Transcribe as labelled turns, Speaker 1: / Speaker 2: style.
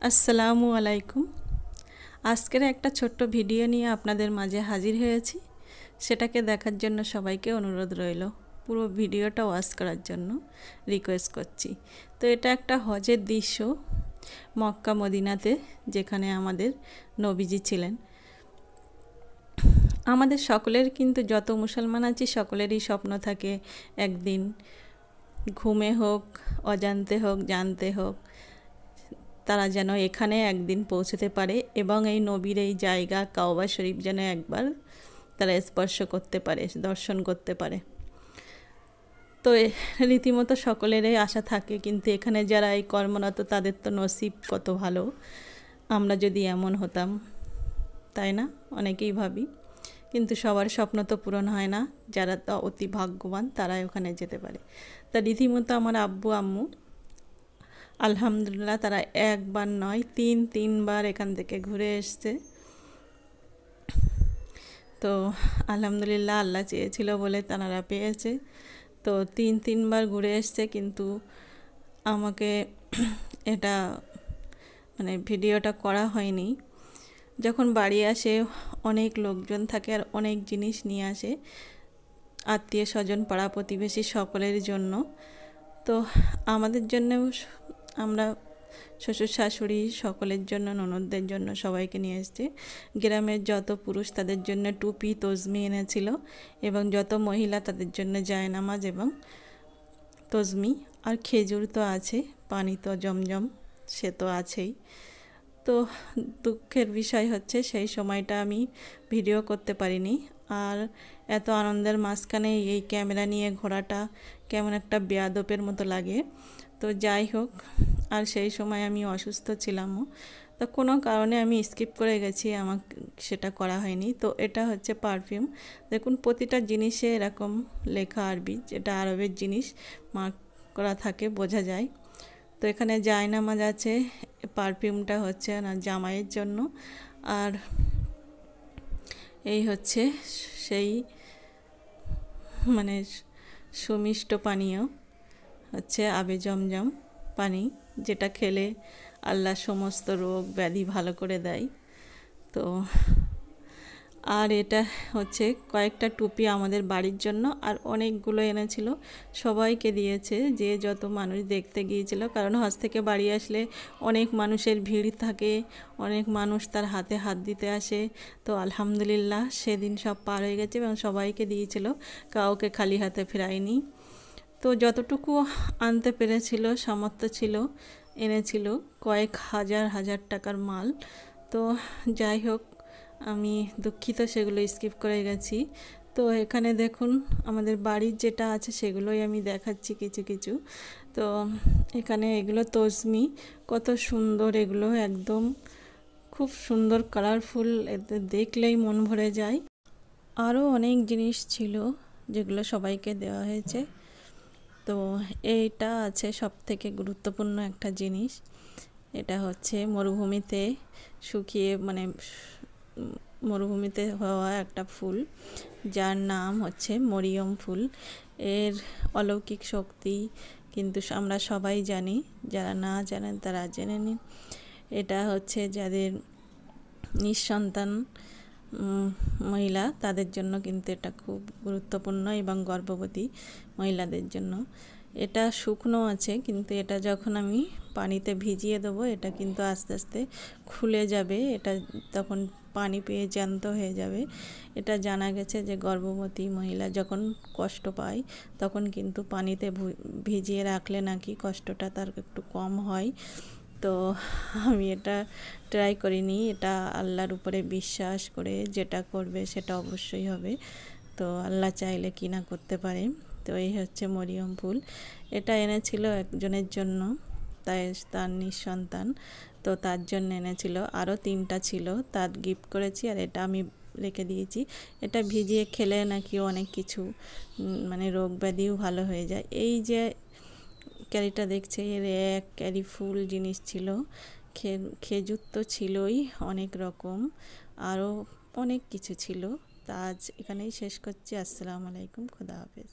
Speaker 1: আসসালামু আলাইকুম। আজকের একটা ছোট্ট ভিডিও নিয়ে আপনাদের মাঝে হাজির হয়েছি। সেটাকে দেখার জন্য সবাইকে অনুরোধ রইল, পুরো ভিডিওটা ওয়াচ করার জন্য রিকোয়েস্ট করছি। তো এটা একটা হজের দৃশ্য মক্কা মদিনাতে, যেখানে আমাদের নবীজি ছিলেন। আমাদের সকলের কিন্তু যত মুসলমান আছি সকলেরই স্বপ্ন থাকে একদিন ঘুমে হোক, অজান্তে হোক, জানতে হোক, তারা যেন এখানে একদিন পৌঁছতে পারে এবং এই নবীর এই জায়গা কাওবা শরীফ যেন একবার তারা স্পর্শ করতে পারে, দর্শন করতে পারে। তো রীতিমতো সকলেরই আশা থাকে, কিন্তু এখানে যারা এই কর্মরত তাদের তো নসিব কত ভালো, আমরা যদি এমন হতাম, তাই না? অনেকেই ভাবি, কিন্তু সবার স্বপ্ন তো পূরণ হয় না। যারা তো অতি ভাগ্যবান তারাই ওখানে যেতে পারে। তা রীতিমতো আমার আব্বু আম্মু আলহামদুলিল্লাহ তারা একবার নয় তিনবার এখান থেকে ঘুরে এসছে। তো আলহামদুলিল্লাহ আল্লাহ চেয়েছিল বলে তারা পেয়েছে। তো তিনবার ঘুরে এসছে, কিন্তু আমাকে এটা ভিডিওটা করা হয়নি। যখন বাড়ি আসে অনেক লোকজন থাকে আর অনেক জিনিস নিয়ে আসে, আত্মীয় স্বজন পাড়া প্রতিবেশী সকলের জন্য। তো আমাদের জন্যও আমরা শ্বশুর শাশুড়ি সকলের জন্য, ননদদের জন্য সবাইকে নিয়ে এসেছে। গ্রামের যত পুরুষ তাদের জন্য টুপি তসবি এনেছিল, এবং যত মহিলা তাদের জন্য জায়নামাজ এবং তসবি আর খেজুর তো আছে, পানি তো জমজম সে তো আছেই। তো দুঃখের বিষয় হচ্ছে সেই সময়টা আমি ভিডিও করতে পারিনি। আর এত আনন্দের মাঝখানে এই ক্যামেরা নিয়ে ঘোরাটা কেমন একটা বেয়াদপের মতো লাগে। তো যাই হোক, আর সেই সময় আমি অসুস্থ ছিলামও, তো কোনো কারণে আমি স্কিপ করে গেছি, আমাকে সেটা করা হয়নি। তো এটা হচ্ছে পারফিউম। দেখুন প্রতিটা জিনিসে এরকম লেখা আরবি, যেটা আরবের জিনিস মার্ক করা থাকে, বোঝা যায়। তো এখানে জায়নামাজ আছে, পারফিউমটা হচ্ছে না জামাইয়ের জন্য। আর এই হচ্ছে সেই সুমিষ্ট পানীয় হচ্ছে আবে জমজম পানি, যেটা খেলে আল্লাহ সমস্ত রোগ ব্যাধি ভালো করে দেয়। তো আর এটা হচ্ছে কয়েকটা টুপি আমাদের বাড়ির জন্য, আর অনেকগুলো এনেছিল, সবাইকে দিয়েছে যে যত মানুষ দেখতে গিয়েছিল। কারণ হজ থেকে বাড়ি আসলে অনেক মানুষের ভিড় থাকে, অনেক মানুষ তার হাতে হাত দিতে আসে। তো আলহামদুলিল্লাহ সেদিন সব পার হয়ে গেছে এবং সবাইকে দিয়েছিল, কাউকে খালি হাতে ফেরায়নি। তো যতটুকু আনতে পেরেছিল, সামর্থ্য ছিল, এনেছিল কয়েক হাজার টাকার মাল। তো যাই হোক, আমি দুঃখিত সেগুলো স্কিপ করে গেছি। তো এখানে দেখুন আমাদের বাড়ির যেটা আছে সেগুলোই আমি দেখাচ্ছি কিছু। তো এখানে এগুলো তসমি, কত সুন্দর এগুলো, একদম খুব সুন্দর কালারফুল, এতে দেখলেই মন ভরে যায়। আরও অনেক জিনিস ছিল যেগুলো সবাইকে দেওয়া হয়েছে। তো এইটা আছে সব থেকে গুরুত্বপূর্ণ একটা জিনিস। এটা হচ্ছে মরুভূমিতে শুকিয়ে মরুভূমিতে হওয়া একটা ফুল, যার নাম হচ্ছে মরিয়ম ফুল। এর অলৌকিক শক্তি কিন্তু আমরা সবাই জানি, যারা না জানেন তারা জেনে নিন। এটা হচ্ছে যাদের নিঃসন্তান মহিলা তাদের জন্য কিন্তু এটা খুব গুরুত্বপূর্ণ, এবং গর্ভবতী মহিলাদের জন্য। এটা শুকনো আছে, কিন্তু এটা যখন আমি পানিতে ভিজিয়ে দেবো এটা কিন্তু আস্তে আস্তে খুলে যাবে, এটা তখন পানি পেয়ে জ্যান্ত হয়ে যাবে। এটা জানা গেছে যে গর্ভবতী মহিলা যখন কষ্ট পায় তখন কিন্তু পানিতে ভিজিয়ে রাখলে নাকি কষ্টটা তার একটু কম হয়। তো আমি এটা ট্রাই করিনি, এটা আল্লাহর উপরে বিশ্বাস করে যেটা করবে সেটা অবশ্যই হবে। তো আল্লাহ চাইলে কি না করতে পারে। তো এই হচ্ছে মরিয়ম ফুল, এটা এনেছিল একজনের জন্য, তার নিঃসন্তান, তো তার জন্য এনেছিল। আরও 3টা ছিল, তার গিফট করেছি, আর এটা আমি রেখে দিয়েছি। এটা ভিজিয়ে খেলে নাকি অনেক কিছু রোগ ব্যাধিও ভালো হয়ে যায়। এই যে ক্যারিটা দেখছে, এর এক ক্যারি ফুল জিনিস ছিল। খেজুর তো ছিলই অনেক রকম, আরও অনেক কিছু ছিল। তা আজ এখানেই শেষ করছি। আসসালামু আলাইকুম, খোদা হাফেজ।